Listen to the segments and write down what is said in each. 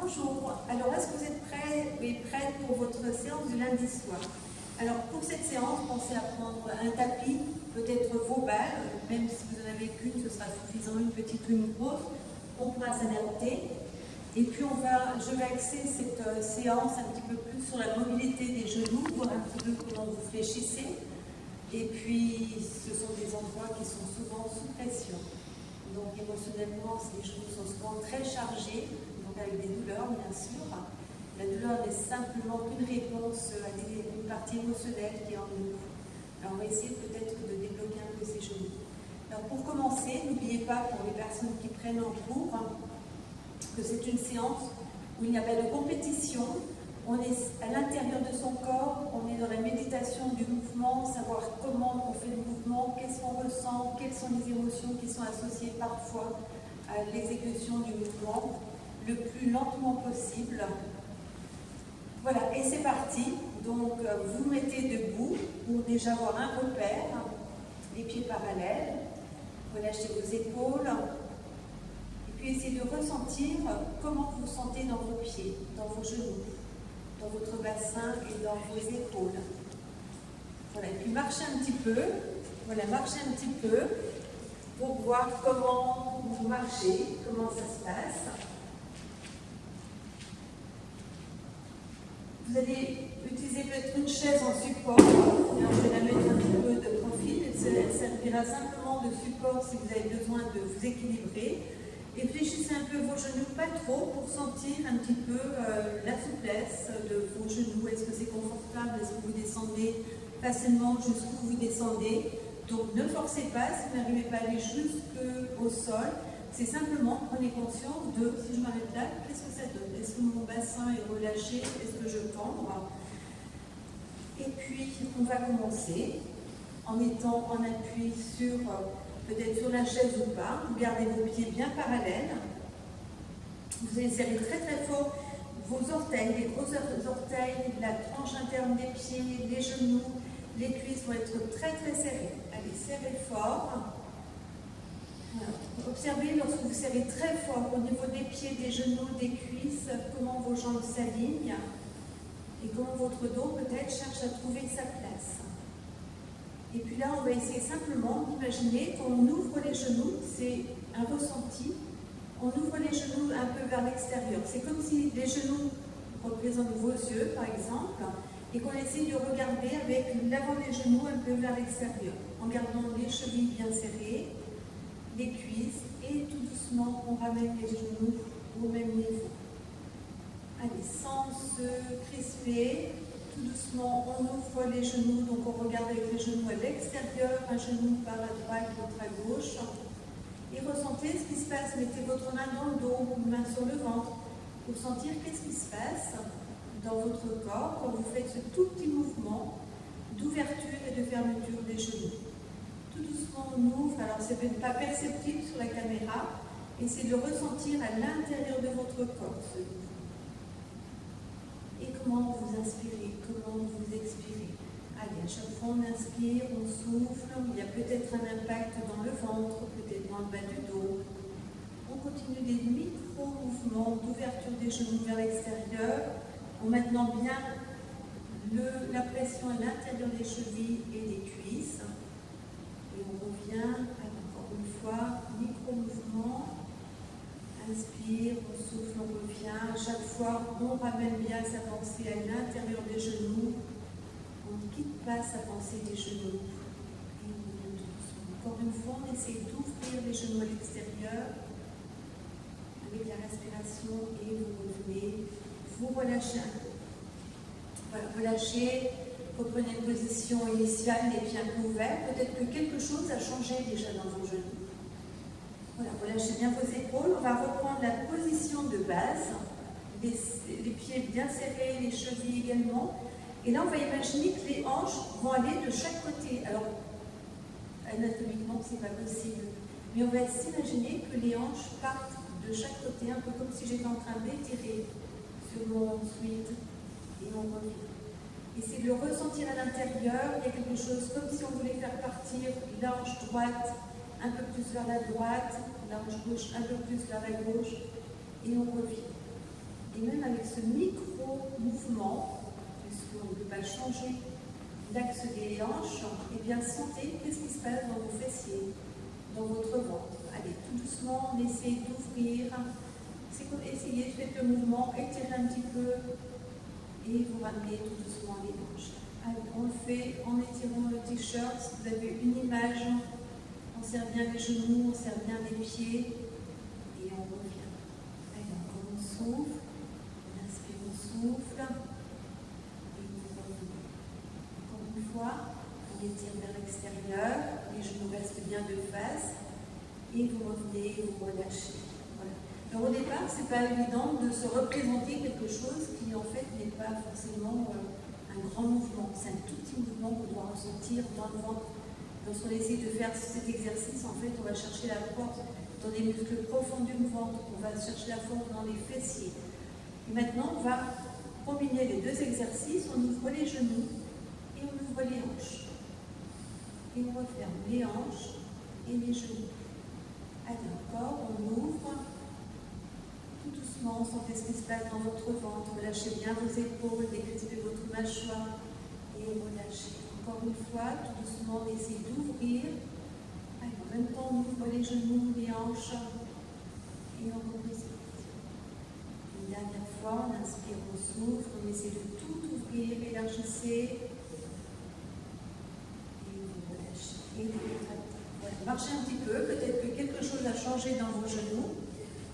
Bonjour, alors est-ce que vous êtes prêts et prêtes pour votre séance du lundi soir? Alors pour cette séance, pensez à prendre un tapis, peut-être vos balles, même si vous n'en avez qu'une, ce sera suffisant, une petite ou une grosse, on pourra s'adapter. Et puis je vais axer cette séance un petit peu plus sur la mobilité des genoux, voir un petit peu comment vous fléchissez. Et puis ce sont des endroits qui sont souvent sous pression. Donc émotionnellement, les genoux sont souvent très chargés, donc avec des douleurs bien sûr. La douleur n'est simplement qu'une réponse à une partie émotionnelle qui est en nous. Alors on va essayer peut-être de débloquer un peu ces genoux. Alors pour commencer, n'oubliez pas pour les personnes qui prennent en cours que c'est une séance où il n'y a pas de compétition. On est à l'intérieur de son corps, on est dans la méditation du mouvement, savoir comment on fait le mouvement, qu'est-ce qu'on ressent, quelles sont les émotions qui sont associées parfois à l'exécution du mouvement, le plus lentement possible. Voilà, et c'est parti. Donc vous vous mettez debout pour déjà avoir un repère, les pieds parallèles, relâchez vos épaules, et puis essayez de ressentir comment vous vous sentez dans vos pieds, dans vos genoux, dans votre bassin et dans vos épaules. Voilà, et puis marchez un petit peu, voilà, marchez un petit peu pour voir comment vous marchez, comment ça se passe. Vous allez utiliser peut-être une chaise en support, alors je vais la mettre un petit peu de profil, elle servira simplement de support si vous avez besoin de vous équilibrer. Et fléchissez un peu vos genoux, pas trop, pour sentir un petit peu la souplesse de vos genoux. Est-ce que c'est confortable? Est-ce que vous descendez facilement jusqu'où vous descendez? Donc ne forcez pas, si vous n'arrivez pas à aller jusqu'au sol, c'est simplement prenez conscience de, si je m'arrête là, qu'est-ce que ça donne? Est-ce que mon bassin est relâché? Est-ce que je cambre? Et puis on va commencer en étant en appui sur peut-être sur la chaise ou pas, vous gardez vos pieds bien parallèles, vous allez serrer très très fort vos orteils, les gros orteils, la tranche interne des pieds, les genoux, les cuisses vont être très très serrées. Allez, serrez fort. Voilà. Observez lorsque vous serrez très fort au niveau des pieds, des genoux, des cuisses, comment vos jambes s'alignent et comment votre dos peut-être cherche à trouver sa place. Et puis là, on va essayer simplement d'imaginer qu'on ouvre les genoux, c'est un ressenti, on ouvre les genoux un peu vers l'extérieur. C'est comme si les genoux représentent vos yeux, par exemple, et qu'on essaie de regarder avec l'avant des genoux un peu vers l'extérieur, en gardant les chevilles bien serrées, les cuisses, et tout doucement, on ramène les genoux au même niveau. Allez, sans se crisper. Tout doucement, on ouvre les genoux, donc on regarde avec les genoux à l'extérieur, un genou par la droite, l'autre à gauche. Et ressentez ce qui se passe. Mettez votre main dans le dos, une main sur le ventre, pour sentir qu'est-ce qui se passe dans votre corps quand vous faites ce tout petit mouvement d'ouverture et de fermeture des genoux. Tout doucement, on ouvre. Alors, ce n'est pas perceptible sur la caméra, et c'est de le ressentir à l'intérieur de votre corps, ce mouvement. Et comment vous inspirez, comment vous expirez. Allez, à chaque fois on inspire, on souffle, il y a peut-être un impact dans le ventre, peut-être dans le bas du dos. On continue des micro-mouvements d'ouverture des genoux vers l'extérieur, en maintenant bien la pression à l'intérieur des chevilles et des cuisses. Et on revient, encore une fois, micro-mouvement. Inspire, on souffle, on revient. À chaque fois, on ramène bien sa pensée à l'intérieur des genoux. On ne quitte pas sa pensée des genoux. Et on revient doucement. Encore une fois, on essaie d'ouvrir les genoux à l'extérieur avec la respiration et vous revenez. Vous relâchez un peu. Voilà, relâchez. Reprenez une position initiale, les pieds un peu ouverts. Peut-être que quelque chose a changé déjà dans vos genoux. Voilà, relâchez bien vos épaules. On va reprendre la position de base, les pieds bien serrés, les chevilles également. Et là, on va imaginer que les hanches vont aller de chaque côté. Alors, anatomiquement, ce n'est pas possible. Mais on va s'imaginer que les hanches partent de chaque côté, un peu comme si j'étais en train d'étirer sur mon suite. Et on revient. Et c'est de le ressentir à l'intérieur. Il y a quelque chose comme si on voulait faire partir la hanche droite un peu plus vers la droite, la hanche gauche un peu plus vers la gauche, et on revient. Et même avec ce micro-mouvement, puisqu'on ne peut pas changer l'axe des hanches, et bien sentez qu'est-ce qui se passe dans vos fessiers, dans votre ventre. Allez, tout doucement, on essaie d'ouvrir. C'est comme essayer, faites le mouvement, étirez un petit peu et vous ramenez tout doucement les hanches. Allez, on le fait en étirant le t-shirt. Si vous avez une image, on serre bien les genoux, on serre bien les pieds et on revient. Allez, encore on souffle, on inspire, on souffle et vous revenez. Encore une fois, on étire vers l'extérieur, les genoux restent bien de face et vous revenez, vous relâchez. Voilà. Alors au départ, ce n'est pas évident de se représenter quelque chose qui en fait n'est pas forcément un grand mouvement. C'est un tout petit mouvement qu'on doit ressentir dans le ventre. Lorsqu'on essaie de faire cet exercice, en fait, on va chercher la force dans les muscles profonds du ventre, on va chercher la force dans les fessiers. Et maintenant, on va combiner les deux exercices, on ouvre les genoux et on ouvre les hanches. Et on referme les hanches et les genoux. Allez, encore, on ouvre. Tout doucement, sentez ce qui se passe dans votre ventre, relâchez bien vos épaules, décrispez votre mâchoire et relâchez. Encore une fois, tout doucement, on essaie d'ouvrir. En même temps, on ouvre les genoux, les hanches et on repose. Une dernière fois, on inspire, on souffle, on essaie de tout ouvrir, élargissez et vous relâchez. Et voilà. Marchez un petit peu, peut-être que quelque chose a changé dans vos genoux.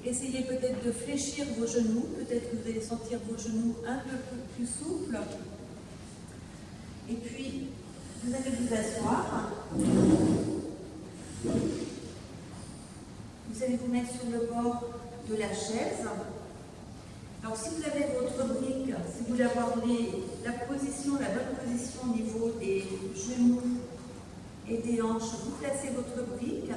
Essayez peut-être de fléchir vos genoux, peut-être que vous allez sentir vos genoux un peu plus souples. Et puis, vous allez vous asseoir. Vous allez vous mettre sur le bord de la chaise. Alors, si vous avez votre brique, si vous voulez avoir la bonne position au niveau des genoux et des hanches, vous placez votre brique.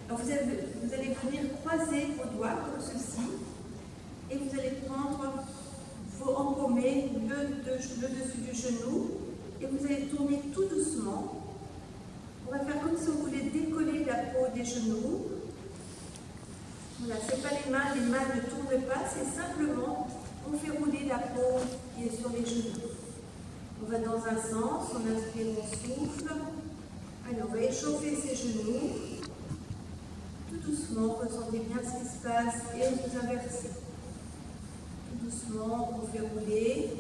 Alors vous allez venir croiser vos doigts comme ceci et vous allez prendre, encommer le dessus du genou et vous allez tourner tout doucement. On va faire comme si on voulait décoller la peau des genoux. Voilà, ce n'est pas les mains ne tournent pas, c'est simplement, on fait rouler la peau qui est sur les genoux. On va dans un sens, on inspire, on souffle. Alors, on va échauffer ses genoux. Tout doucement, ressentez bien ce qui se passe et vous inversez. Tout doucement, on fait rouler.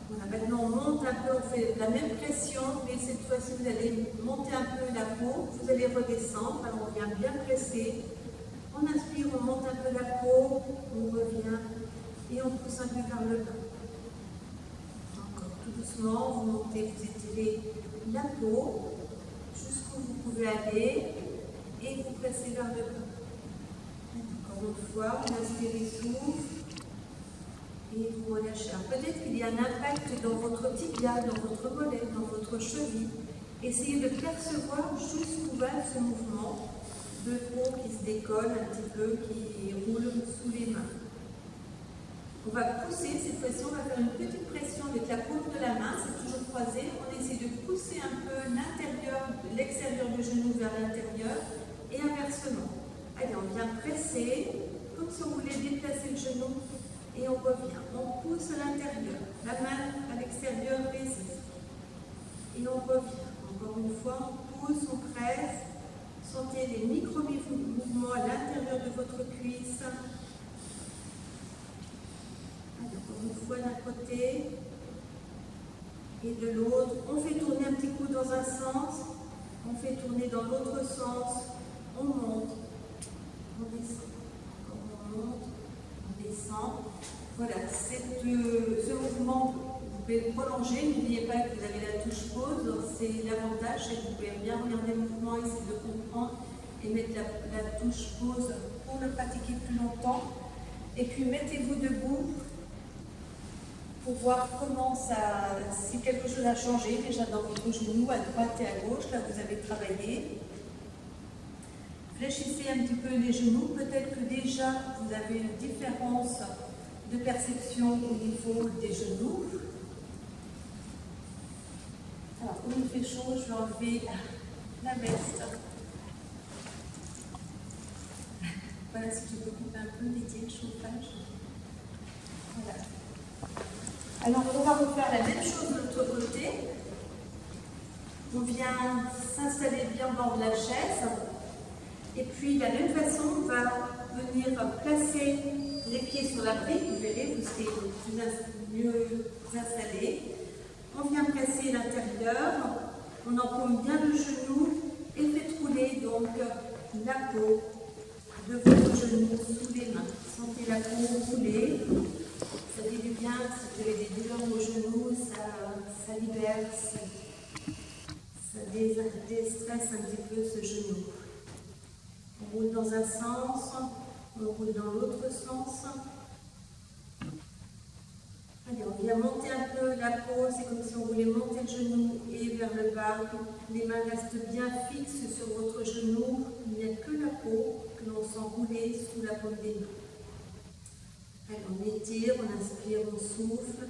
Voilà, maintenant on monte un peu, on fait la même pression, mais cette fois-ci vous allez monter un peu la peau, vous allez redescendre, alors on vient bien presser. On inspire, on monte un peu la peau, on revient et on pousse un peu vers le bas. Encore tout doucement, vous montez, vous étirez la peau jusqu'où vous pouvez aller. Et vous placez vers le bas. Encore une fois, on inspire, souffle et vous relâchez. Peut-être qu'il y a un impact dans votre tibia, dans votre mollet, dans votre cheville. Essayez de percevoir jusqu'où va ce mouvement de peau qui se décolle un petit peu, qui roule sous les mains. On va pousser, cette fois-ci on va faire une petite pression avec la paume de la main, c'est toujours croisé. On essaie de pousser un peu l'extérieur du genou vers l'intérieur. Et inversement. Allez, on vient presser, comme si on voulait déplacer le genou, et on revient. On pousse à l'intérieur, la main à l'extérieur résiste. Et on revient. Encore une fois, on pousse, on presse. Sentez les micro-mouvements à l'intérieur de votre cuisse. Allez, encore une fois d'un côté et de l'autre. On fait tourner un petit coup dans un sens, on fait tourner dans l'autre sens. On monte, on descend, on monte, on descend. Voilà, ce mouvement, vous pouvez le prolonger. N'oubliez pas que vous avez la touche pause. C'est l'avantage, c'est que vous pouvez bien regarder le mouvement, essayer de comprendre et mettre la touche pause pour le pratiquer plus longtemps. Et puis mettez-vous debout pour voir comment si quelque chose a changé déjà dans votre genou, à droite et à gauche. Là, vous avez travaillé. Fléchissez un petit peu les genoux, peut-être que déjà vous avez une différence de perception au niveau des genoux. Alors, comme il fait chaud, je vais enlever la veste. Voilà, si je peux couper un peu, Didier, le chauffage. Voilà. Alors on va refaire la même chose de l'autre côté. On vient s'installer bien au bord de la chaise. Et puis de la même façon, on va venir placer les pieds sur la brique. Vous verrez, vous serez mieux installé. On vient presser l'intérieur. On empaume bien le genou et faites rouler donc la peau de votre genou sous les mains. Sentez la peau rouler. Ça fait du bien, si vous avez des douleurs au genou, ça libère, ça déstresse un petit peu ce genou. On roule dans un sens, on roule dans l'autre sens. Allez, on vient monter un peu la peau, c'est comme si on voulait monter le genou et vers le bas. Les mains restent bien fixes sur votre genou, il n'y a que la peau que l'on sent rouler sous la paume des mains. Allez, on étire, on inspire, on souffle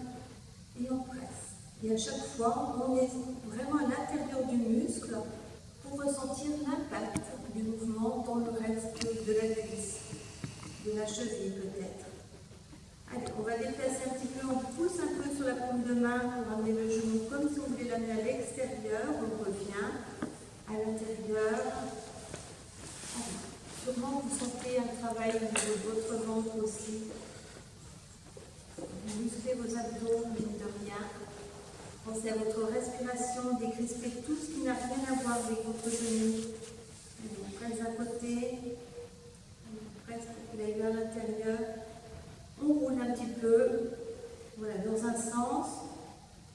et on presse. Et à chaque fois, on est vraiment à l'intérieur du muscle pour ressentir l'impact du mouvement dans le reste de la cuisse, de la cheville peut-être. Allez, on va déplacer un petit peu, on pousse un peu sur la paume de main pour amener le genou comme si on voulait l'amener à l'extérieur. On revient à l'intérieur. Sûrement vous sentez un travail au niveau de votre ventre aussi. Vous musclez vos abdos, mine de rien. Pensez à votre respiration, décrispez tout ce qui n'a rien à voir avec votre genou. Allez, on presse d'un côté, on presse pour qu'il aille vers l'intérieur. On roule un petit peu, voilà, dans un sens,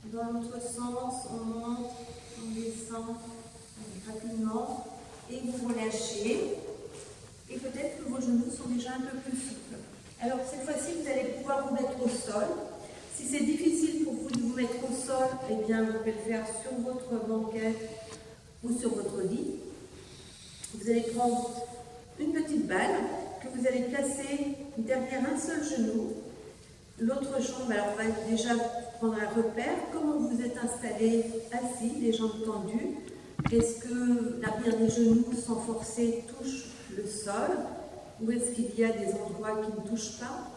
dans l'autre sens, on monte, on descend rapidement et vous relâchez. Et peut-être que vos genoux sont déjà un peu plus souples. Alors cette fois-ci, vous allez pouvoir vous mettre au sol. Si c'est difficile pour vous de vous mettre au sol, eh bien vous pouvez le faire sur votre banquette ou sur votre lit. Vous allez prendre une petite balle que vous allez placer derrière un seul genou. L'autre jambe, alors on va déjà prendre un repère. Comment vous êtes installé assis, les jambes tendues? Est-ce que l'arrière des genoux sans forcer touche le sol? Ou est-ce qu'il y a des endroits qui ne touchent pas?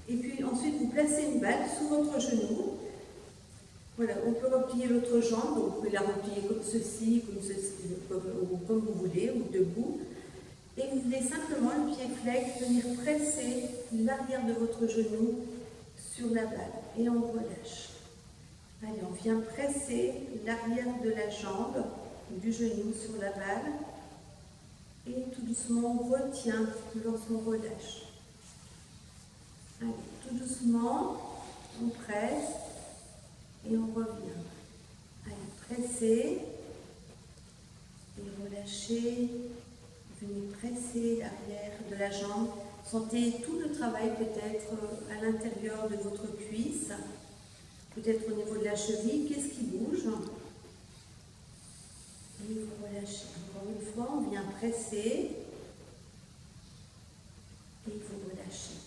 Et puis ensuite, vous placez une balle sous votre genou. Voilà, on peut replier l'autre jambe, donc vous pouvez la replier comme ceci, comme vous voulez, ou debout. Et vous venez simplement, le pied flex, venir presser l'arrière de votre genou sur la balle. Et on relâche. Allez, on vient presser l'arrière de la jambe, du genou sur la balle. Et tout doucement, on retient lorsqu'on relâche. Allez, tout doucement, on presse et on revient. Allez, pressez et relâchez. Venez presser l'arrière de la jambe. Sentez tout le travail peut-être à l'intérieur de votre cuisse, peut-être au niveau de la cheville. Qu'est-ce qui bouge? Et vous relâchez. Encore une fois, on vient presser et vous relâchez.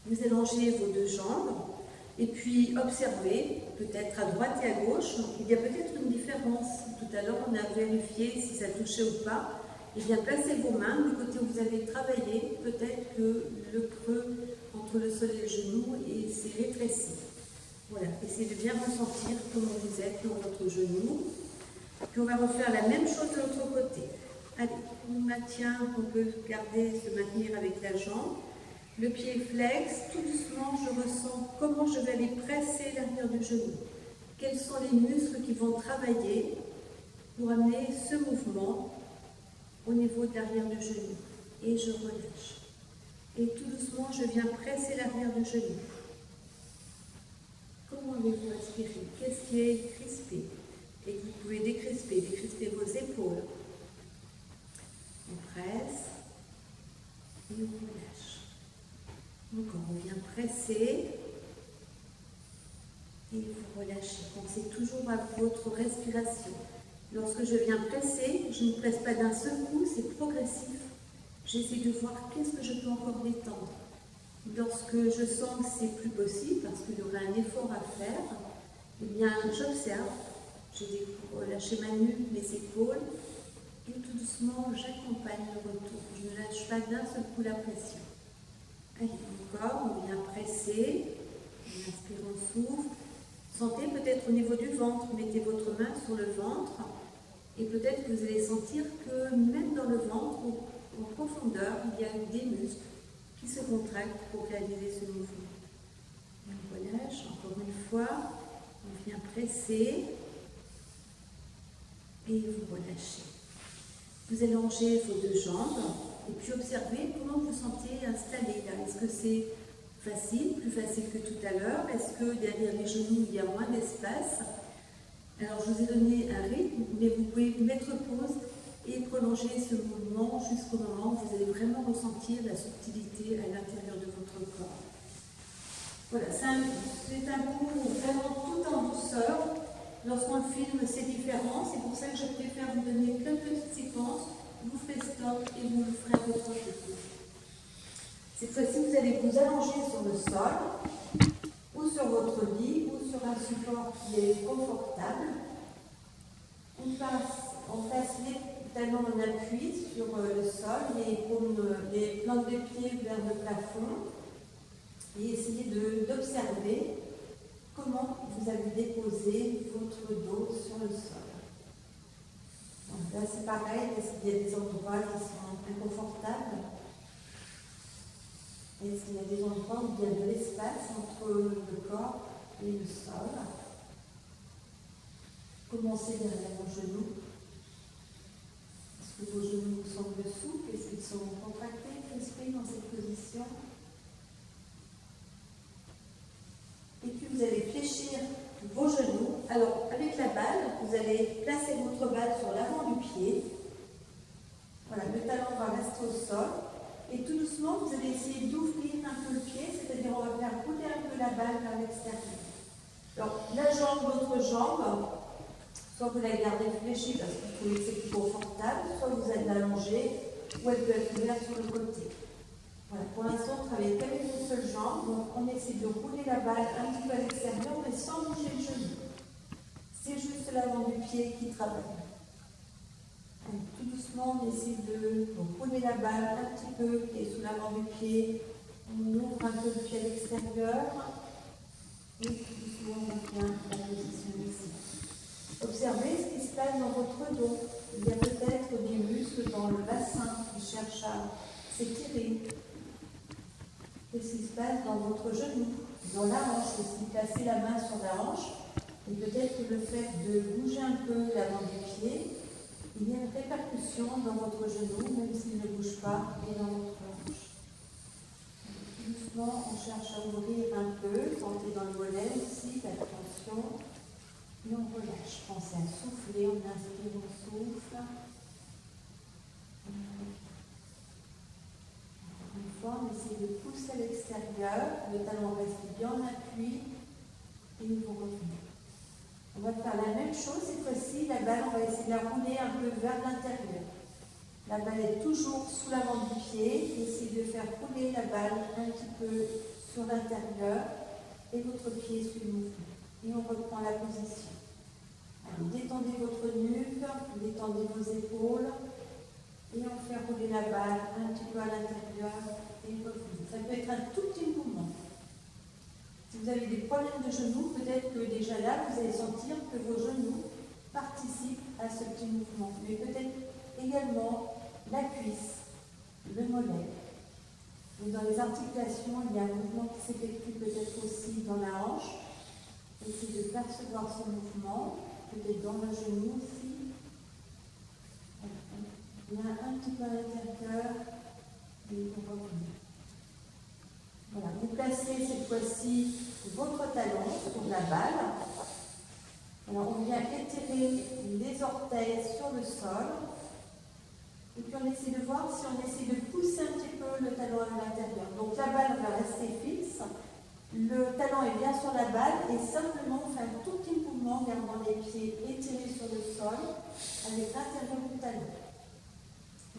Vous allongez vos deux jambes et puis observez, peut-être à droite et à gauche, il y a peut-être une différence. Tout à l'heure, on a vérifié si ça touchait ou pas. Et bien, placez vos mains du côté où vous avez travaillé. Peut-être que le creux entre le sol et le genou s'est rétréci. Voilà, essayez de bien ressentir comment vous êtes dans votre genou. Puis on va refaire la même chose de l'autre côté. Allez, on maintient, on peut se maintenir avec la jambe. Le pied flex, tout doucement, je ressens comment je vais aller presser l'arrière du genou. Quels sont les muscles qui vont travailler pour amener ce mouvement au niveau de l'arrière du genou. Et je relâche. Et tout doucement, je viens presser l'arrière du genou. Comment allez-vous respirer? Qu'est-ce qui est crispé? Et vous pouvez décrisper vos épaules. On presse et on relâche. Encore, on vient presser et vous relâchez. Pensez toujours à votre respiration. Lorsque je viens presser, je ne presse pas d'un seul coup, c'est progressif. J'essaie de voir qu'est-ce que je peux encore détendre. Lorsque je sens que c'est plus possible, parce qu'il y aura un effort à faire, eh bien j'observe. Je vais relâcher ma nuque, mes épaules, et tout doucement, j'accompagne le retour. Je ne lâche pas d'un seul coup la pression. Allez, encore, on vient presser. On inspire, on souffle. Sentez peut-être au niveau du ventre, mettez votre main sur le ventre et peut-être que vous allez sentir que même dans le ventre, en profondeur, il y a des muscles qui se contractent pour réaliser ce mouvement. Et on relâche, encore une fois, on vient presser et vous relâchez. Vous allongez vos deux jambes et puis observez comment vous sentez installé là. Est-ce que c'est facile, plus facile que tout à l'heure? Est-ce que derrière les genoux, il y a moins d'espace? Alors, je vous ai donné un rythme, mais vous pouvez mettre pause et prolonger ce mouvement jusqu'au moment où vous allez vraiment ressentir la subtilité à l'intérieur de votre corps. Voilà, c'est un cours vraiment tout en douceur. Lorsqu'on le filme, c'est différent. C'est pour ça que je préfère vous donner plein de petites séquences. Vous ferez stop et vous le ferez à votre rythme. Cette fois-ci, vous allez vous allonger sur le sol, ou sur votre lit, ou sur un support qui est confortable. On place les talons en appui sur le sol, les plantes de pied vers le plafond, et essayez d'observer comment vous avez déposé votre dos sur le sol. Donc là, c'est pareil, est-ce qu'il y a des endroits qui sont inconfortables? Est-ce qu'il y a des endroits où il y a de l'espace entre le corps et le sol? Commencez derrière vos genoux. Est-ce que vos genoux vous semblent souples? Est-ce qu'ils sont contractés, crispés dans cette position? Et puis vous allez fléchir vos genoux. Alors, avec la balle, vous allez placer votre balle sur l'avant du pied. Voilà, le talon va rester au sol. Et tout doucement, vous allez essayer d'ouvrir un peu le pied, c'est-à-dire on va faire rouler un peu la balle vers l'extérieur. Alors, la jambe, l'autre jambe, soit vous la gardez fléchie parce que vous trouvez que c'est plus confortable, soit vous allez l'allonger, ou elle peut être ouverte sur le côté. Voilà, pour l'instant, on travaille qu'avec une seule jambe, donc on essaie de rouler la balle un petit peu à l'extérieur, mais sans bouger le genou. C'est juste l'avant du pied qui travaille. Donc, tout doucement, on essaie de rouler la balle un petit peu, qui est sous l'avant du pied. On ouvre un peu le pied à l'extérieur. Et tout doucement, on maintient la position ici. Observez ce qui se passe dans votre dos. Il y a peut-être des muscles dans le bassin qui cherchent à s'étirer. Qu'est-ce qui se passe dans votre genou, dans la hanche? Si vous placez la main sur la hanche, et peut-être que le fait de bouger un peu l'avant du pied, il y a une répercussion dans votre genou, même s'il ne bouge pas, et dans votre hanche. Doucement, on cherche à ouvrir un peu, sentez dans le mollet aussi, faites attention, et on relâche. Pensez à souffler, on inspire, on souffle. Une fois, on essaie de pousser à l'extérieur, le talon reste bien en appui, et vous revenez. On va faire la même chose, cette fois-ci, la balle, on va essayer de la rouler un peu vers l'intérieur. La balle est toujours sous l'avant du pied, essayez de faire rouler la balle un petit peu sur l'intérieur, et votre pied suit le mouvement. Et on reprend la position. Allez, détendez votre nuque, détendez vos épaules, et on fait rouler la balle un petit peu à l'intérieur, et revenez. Ça peut être un tout petit mouvement. Si vous avez des problèmes de genoux, peut-être que déjà là, vous allez sentir que vos genoux participent à ce petit mouvement. Mais peut-être également la cuisse, le mollet. Donc dans les articulations, il y a un mouvement qui s'effectue peut-être aussi dans la hanche. Essayez de percevoir ce mouvement, peut-être dans le genou aussi. Il y a un petit peu à l'intérieur et on revient. Voilà, vous placez cette fois-ci votre talon sur la balle. Alors on vient étirer les orteils sur le sol. Et puis on essaie de voir si on essaie de pousser un petit peu le talon à l'intérieur. Donc la balle va rester fixe. Le talon est bien sur la balle et simplement on fait un tout petit mouvement en gardant les pieds étirés sur le sol avec l'intérieur du talon.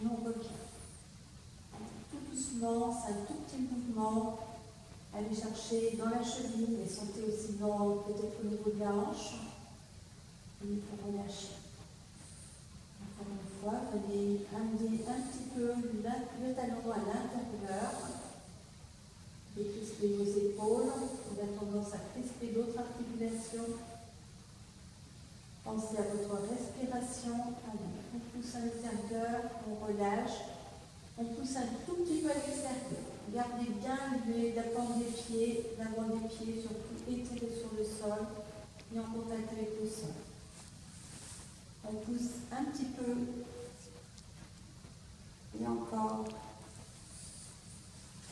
Et on revient. Tout doucement, c'est un tout petit mouvement. Allez chercher dans la cheville, mais sentez aussi peut-être au niveau de la hanche. Et pour relâcher. Encore une fois, venez amener un petit peu le talon à l'intérieur. tendance à crisper d'autres articulations. Pensez à votre respiration. Allez, on pousse à l'intérieur, on relâche. On pousse un tout petit peu à l'extérieur. Gardez bien l'avant des pieds, surtout étiré sur le sol et en contact avec le sol. On pousse un petit peu et encore.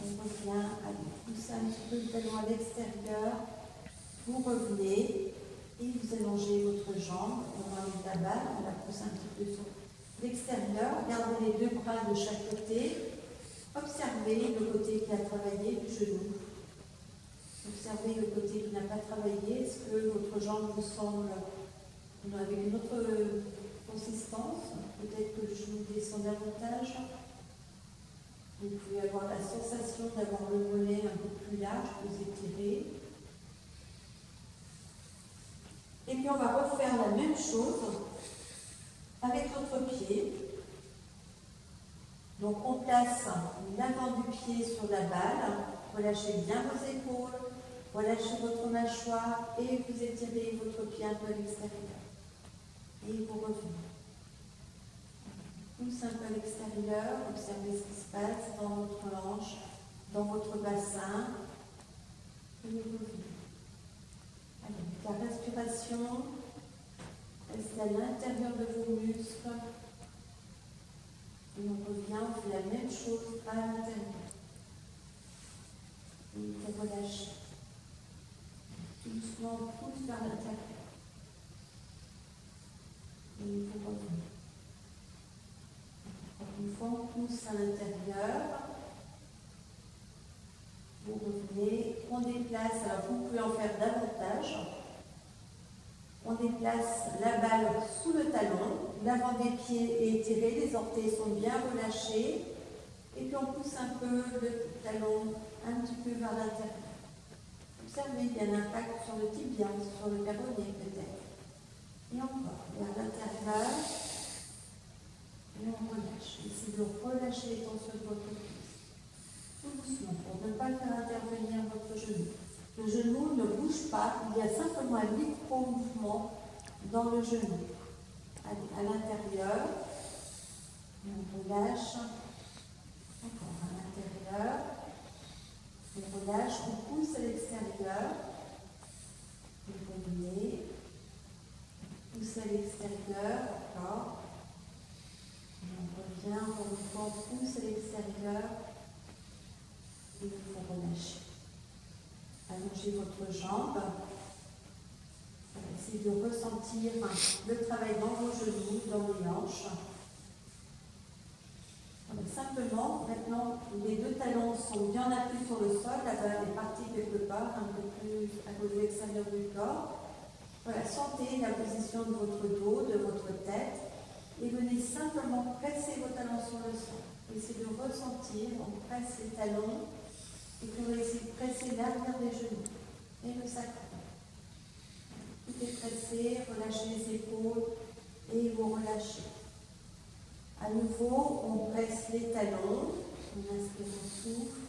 On revient, allez, poussez un petit peu le talon à l'extérieur. Vous revenez et vous allongez votre jambe. On enlève la balle, on la pousse un petit peu sur l'extérieur. Gardez les deux bras de chaque côté. Observez le côté qui a travaillé du genou. Observez le côté qui n'a pas travaillé. Est-ce que votre jambe vous semble avec une autre consistance? Peut-être que le genou descend davantage. Vous pouvez avoir la sensation d'avoir le mollet un peu plus large, plus étiré. Et puis on va refaire la même chose avec votre pied. Donc on place l'avant du pied sur la balle, relâchez bien vos épaules, relâchez votre mâchoire et vous étirez votre pied un peu à l'extérieur. Et vous revenez. Pousse un peu à l'extérieur, observez ce qui se passe dans votre hanche, dans votre bassin. Et vous revenez. Allez, la respiration, restez à l'intérieur de vos muscles. Et on revient, on fait la même chose à l'intérieur. Et vous relâchez. Doucement, on pousse vers l'intérieur. Et vous revenez. Une fois, on pousse à l'intérieur. Vous revenez. On déplace, alors vous pouvez en faire davantage. On déplace la balle sous le talon, l'avant des pieds est étiré, les orteils sont bien relâchés, et puis on pousse un peu le talon un petit peu vers l'intérieur. Observez, il y a un impact sur le tibia, sur le péroné peut-être. Et encore, vers l'intérieur, et on relâche. Essayez de relâcher les tensions de votre cuisse. Tout doucement, pour ne pas faire intervenir votre genou. Le genou ne bouge pas, il y a simplement un micro-mouvement dans le genou. Allez, à l'intérieur, et on relâche. Encore à l'intérieur, on relâche, on pousse à l'extérieur. Vous revenez, pousse à l'extérieur, encore. Et on revient, encore une fois, on pousse à l'extérieur. Et vous relâchez. Allongez votre jambe. Essayez de ressentir le travail dans vos genoux, dans les hanches. Simplement, maintenant, les deux talons sont bien appuyés sur le sol. La balle est partie quelque part, un peu plus à cause de l'extérieur du corps. Voilà, sentez la position de votre dos, de votre tête. Et venez simplement presser vos talons sur le sol. Essayez de ressentir, on presse les talons. Et puis on va essayer de presser l'arrière des genoux et le sacrum. Tout est pressé, relâchez les épaules et vous relâchez. À nouveau, on presse les talons, on inspire, on souffle,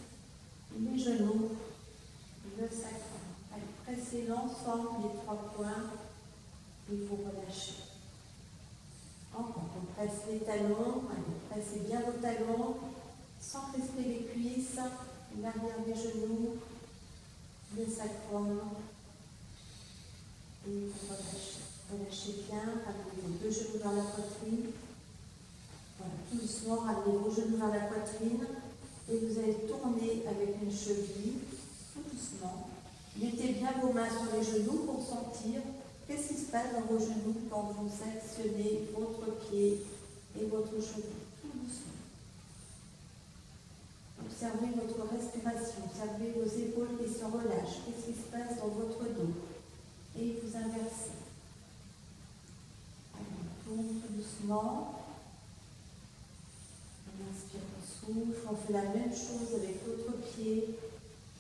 les genoux, le sacrum. Allez, pressez l'ensemble des trois points et vous relâchez. Encore, on presse les talons, allez, pressez bien vos talons, sans crisper les cuisses. L'arrière des genoux, le sacrum, et vous relâchez. Relâchez bien, ramenez vos deux genoux vers la poitrine. Voilà, tout doucement, ramenez vos genoux vers la poitrine et vous allez tourner avec une cheville, tout doucement. Mettez bien vos mains sur les genoux pour sentir qu'est-ce qui se passe dans vos genoux quand vous actionnez votre pied et votre cheville, tout doucement. Observez votre respiration, observez vos épaules qui se relâchent, qu'est-ce qui se passe dans votre dos. Et vous inversez. Allez, on tourne tout doucement. On inspire, on souffle, on fait la même chose avec l'autre pied.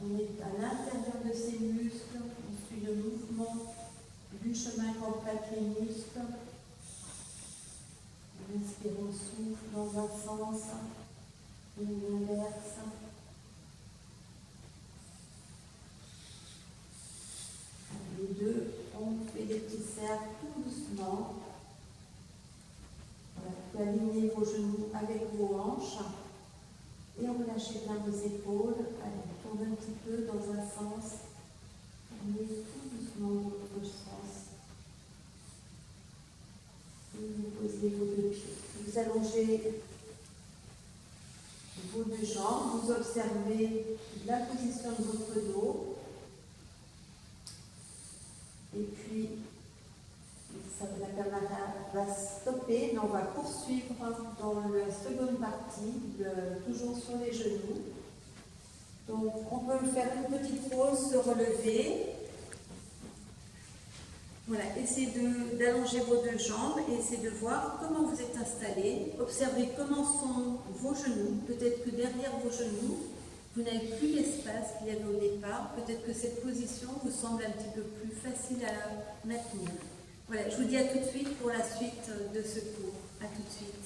On est à l'intérieur de ces muscles, on suit le mouvement du chemin qu'empruntent les muscles. On inspire, on souffle dans un sens. Et l'inverse. hanches. Et relâchez bien vos épaules. Allez, tournez un petit peu dans un sens. Tournez tout doucement dans l'autre sens. Et vous posez vos deux pieds. Vous allongez vos deux jambes. Vous observez la position de votre dos. Et puis, la caméra va stopper, mais on va poursuivre dans la seconde partie, toujours sur les genoux. Donc, on peut faire une petite pause, se relever. Voilà, essayez d'allonger vos deux jambes et essayez de voir comment vous êtes installé. Observez comment sont vos genoux. Peut-être que derrière vos genoux, vous n'avez plus l'espace qu'il y avait au départ. Peut-être que cette position vous semble un petit peu plus facile à maintenir. Voilà, je vous dis à tout de suite pour la suite de ce cours. À tout de suite.